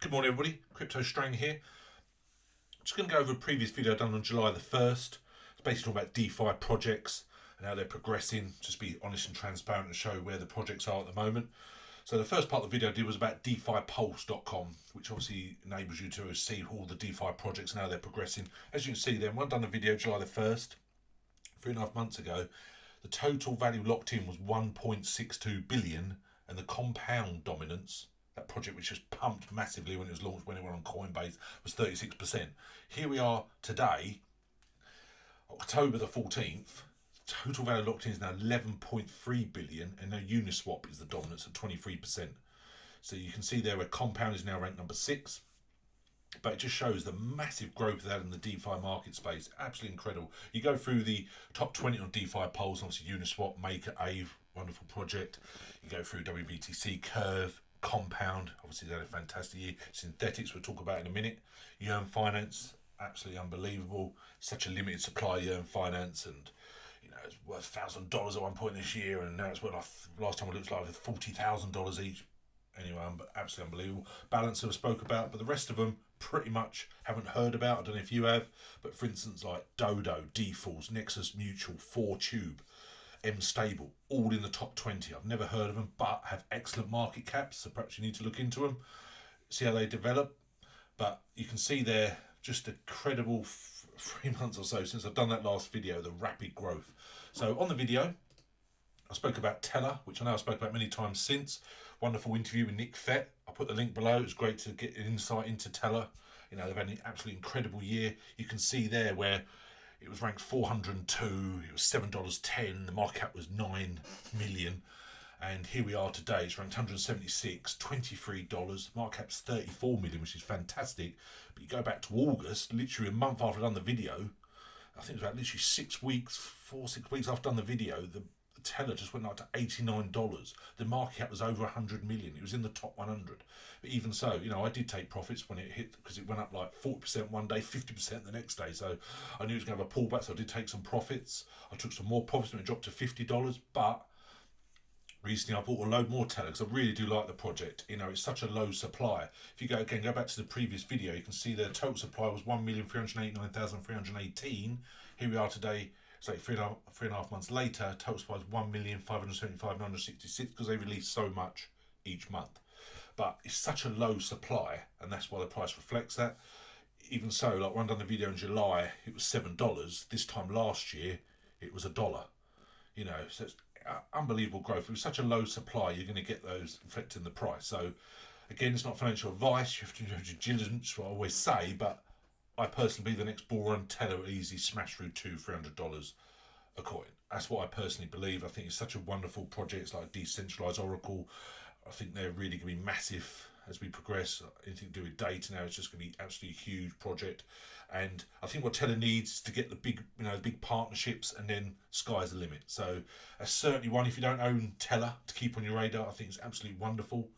Good morning, everybody. Crypto Strain here. Just going to go over a previous video done on July the 1st. It's basically talking about DeFi projects and how they're progressing. Just be honest and transparent and show where the projects are at the moment. So the first part of the video I did was about DeFiPulse.com, which obviously enables you to see all the DeFi projects and how they're progressing. As you can see then, when I done the video July the 1st, 3.5 months ago, the total value locked in was 1.62 billion and the compound dominance, that project which just pumped massively when it was launched, when it went on Coinbase, was 36%. Here we are today, October the 14th, total value locked in is now 11.3 billion and now Uniswap is the dominance at 23%. So you can see there where compound is now ranked number 6. But it just shows the massive growth of that in the DeFi market space. Absolutely incredible. You go through the top 20 on DeFi polls, obviously Uniswap, Maker, Aave, wonderful project. You go through WBTC, Curve, Compound, obviously they had a fantastic year. Synthetics, we'll talk about in a minute. Yearn Finance, absolutely unbelievable. Such a limited supply, Yearn Finance, and it's worth $1,000 at one point this year, and now it's worth, last time it looks like $40,000 each. Anyway, absolutely unbelievable. Balancer I spoke about, but the rest of them pretty much haven't heard about. I don't know if you have, but for instance, like Dodo, Defaults, Nexus Mutual, 4Tube, M Stable, all in the top 20. I've never heard of them, but have excellent market caps, so perhaps you need to look into them, see how they develop. But you can see there just a credible 3 months or so since I've done that last video, the rapid growth. So on the video, I spoke about Teller, which I know I spoke about many times since. Wonderful interview with Nick Fett. I'll put the link below. It was great to get an insight into Teller. They've had an absolutely incredible year. You can see there where it was ranked 402, it was $7.10, the market cap was 9 million. And here we are today, it's ranked 176, $23, market cap's 34 million, which is fantastic. But you go back to August, literally a month after I'd done the video, I think it was about literally 6 weeks, 6 weeks after I'd done the video, the Teller just went up to $89. The market cap was over 100 million. It was in the top 100. But even so, I did take profits when it hit, because it went up like 40% one day, 50% the next day. So I knew it was going to have a pullback, so I did take some profits. I took some more profits when it dropped to $50. But recently I bought a load more Teller because I really do like the project. It's such a low supply. If you go back to the previous video, you can see the total supply was 1,389,318. Here we are today. So 3.5 months later, total supply is 1,575,966 because they release so much each month. But it's such a low supply, and that's why the price reflects that. Even so, like when I done the video in July, it was $7. This time last year, it was $1. So it's unbelievable growth. With such a low supply, you're going to get those reflecting the price. So again, it's not financial advice. You have to do due diligence, what I always say, but I personally believe the next bull run, Teller will easily smash through $200-300 a coin. That's what I personally believe. I think it's such a wonderful project. It's like decentralized Oracle. I think they're really going to be massive as we progress. Anything to do with data now, it's just going to be absolutely huge project. And I think what Teller needs is to get the big, the big partnerships, and then sky's the limit. So that's certainly one. If you don't own Teller, to keep on your radar, I think it's absolutely wonderful.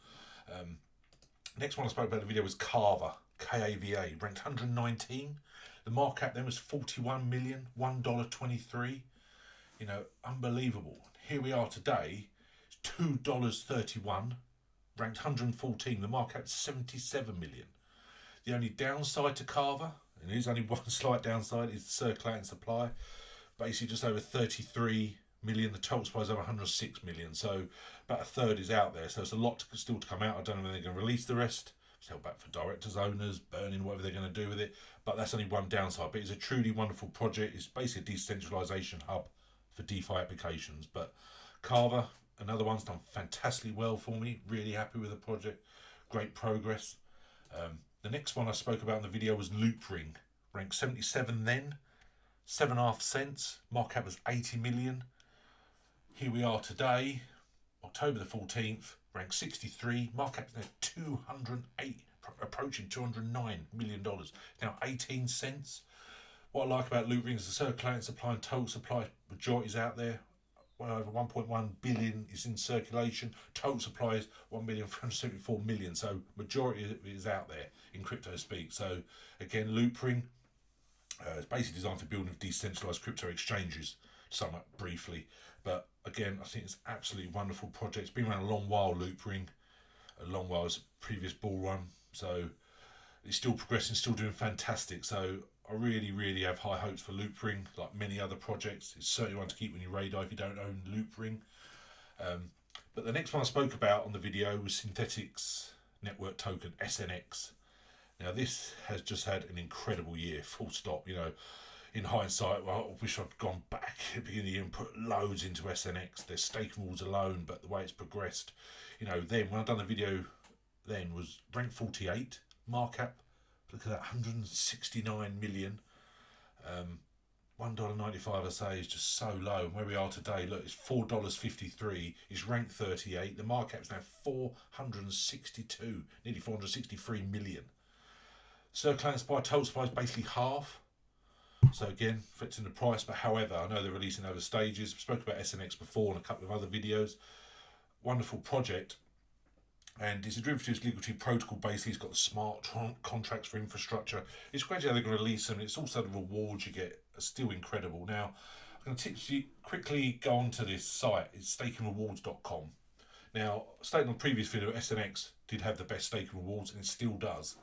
Next one I spoke about in the video was Kava. KAVA, ranked 119. The market cap then was 41 million, $1.23. Unbelievable. Here we are today, it's $2.31, ranked 114. The market cap is 77 million. The only downside to Kava, and there's only one slight downside, is the circulating supply. Basically just over 33 million. The total supply is over 106 million. So about a third is out there. So it's a lot still to come out. I don't know when they're going to release the rest. Held back for directors, owners, burning, whatever they're going to do with it. But that's only one downside. But it's a truly wonderful project. It's basically a decentralization hub for DeFi applications. But Kava, another one's done fantastically well for me. Really happy with the project. Great progress. The next one I spoke about in the video was Loopring. Ranked 77 then. 7.5 cents. Market cap was 80 million. Here we are today, October the 14th. Ranked 63, market cap now 208, approaching $209 million. Now 18 cents. What I like about Loopring is the circulating supply and total supply. Majority is out there. Well over 1.1 billion is in circulation. Total supply is 1,374,000,000. So majority of it is out there in crypto speak. So again, Loopring is basically designed for building decentralized crypto exchanges. To sum up briefly, but again, I think it's absolutely wonderful project. It's been around a long while, Loopring, a long while as previous bull run. So it's still progressing, still doing fantastic. So I really, really have high hopes for Loopring, like many other projects. It's certainly one to keep on your radar if you don't own Loopring. But the next one I spoke about on the video was Synthetix Network Token, SNX. Now this has just had an incredible year, full stop. In hindsight, well, I wish I'd gone back at the beginning of the year and put loads into SNX. Their staking rules alone, but the way it's progressed, then when I done the video, then was ranked 48 markup. Look at that, 169 million. $1.95 I say is just so low. And where we are today, look, it's $4.53. It's ranked 38. The markup's now 462, nearly 463 million. Circulating supply, total supply is basically half. So again, affecting the price. But however, I know they're releasing over stages. We spoke about SNX before in a couple of other videos. Wonderful project. And it's a derivatives liquidity protocol. Basically, it's got the smart contracts for infrastructure. It's gradually how they're going to release them. It's also the rewards you get are still incredible. Now, I'm going to quickly go onto this site. It's stakingrewards.com. Now, stated on the previous video, SNX did have the best staking rewards, and it still does.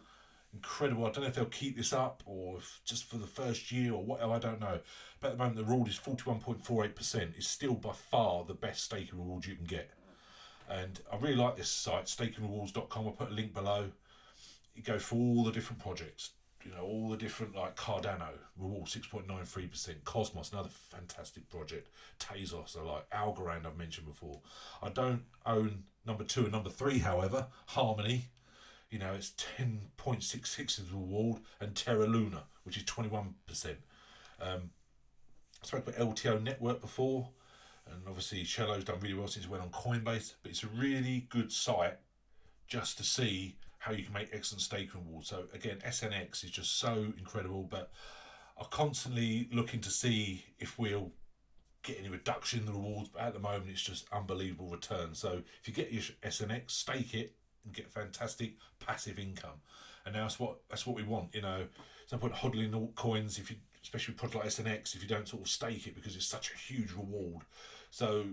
Incredible. I don't know if they'll keep this up or if just for the first year or what. I don't know. But at the moment, the reward is 41.48%. It's still by far the best staking reward you can get. And I really like this site, stakingrewards.com. I'll put a link below. You go through all the different projects, all the different, like Cardano, reward 6.93%. Cosmos, another fantastic project. Tezos, I like. Algorand, I've mentioned before. I don't own number 2 and number 3, however. Harmony, it's 10.66 is the reward. And Terra Luna, which is 21%. I spoke about LTO Network before. And obviously Shello's done really well since it went on Coinbase, but it's a really good site just to see how you can make excellent staking rewards. So again, SNX is just so incredible, but I'm constantly looking to see if we'll get any reduction in the rewards, but at the moment it's just unbelievable returns. So if you get your SNX, stake it and get fantastic passive income. And now that's what we want, There's no point hodling altcoins especially with projects like SNX, if you don't sort of stake it because it's such a huge reward. So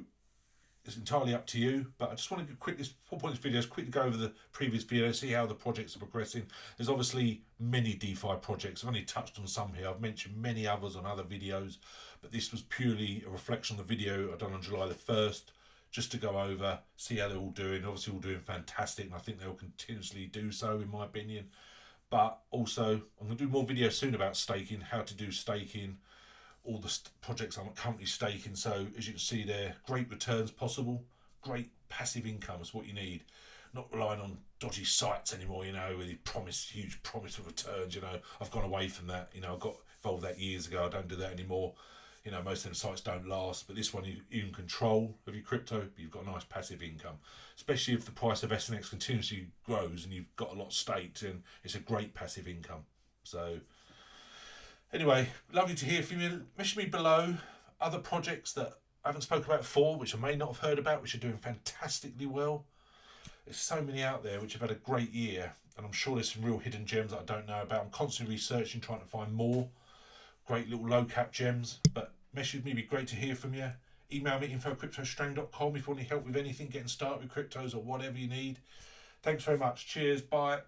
it's entirely up to you. But I just want to this 4 points video, quickly go over the previous video, see how the projects are progressing. There's obviously many DeFi projects. I've only touched on some here. I've mentioned many others on other videos, but this was purely a reflection on the video I've done on July the 1st, just to go over, see how they're all doing. Obviously all doing fantastic, and I think they'll continuously do so, in my opinion. But also, I'm going to do more videos soon about staking, how to do staking, all the projects I'm currently staking. So as you can see there, great returns possible, great passive income is what you need. Not relying on dodgy sites anymore, with huge promise of returns. I've gone away from that. I got involved that years ago. I don't do that anymore. Most of them sites don't last, but this one you in control of your crypto, but you've got a nice passive income, especially if the price of SNX continuously grows and you've got a lot staked, and it's a great passive income. So anyway, lovely to hear from you. Message me below other projects that I haven't spoken about before, which I may not have heard about, which are doing fantastically well. There's so many out there which have had a great year, and I'm sure there's some real hidden gems that I don't know about. I'm constantly researching, trying to find more great little low cap gems. But message me, be great to hear from you. Email me, info@cryptostrang.com if you want any help with anything, getting started with cryptos or whatever you need. Thanks very much. Cheers. Bye.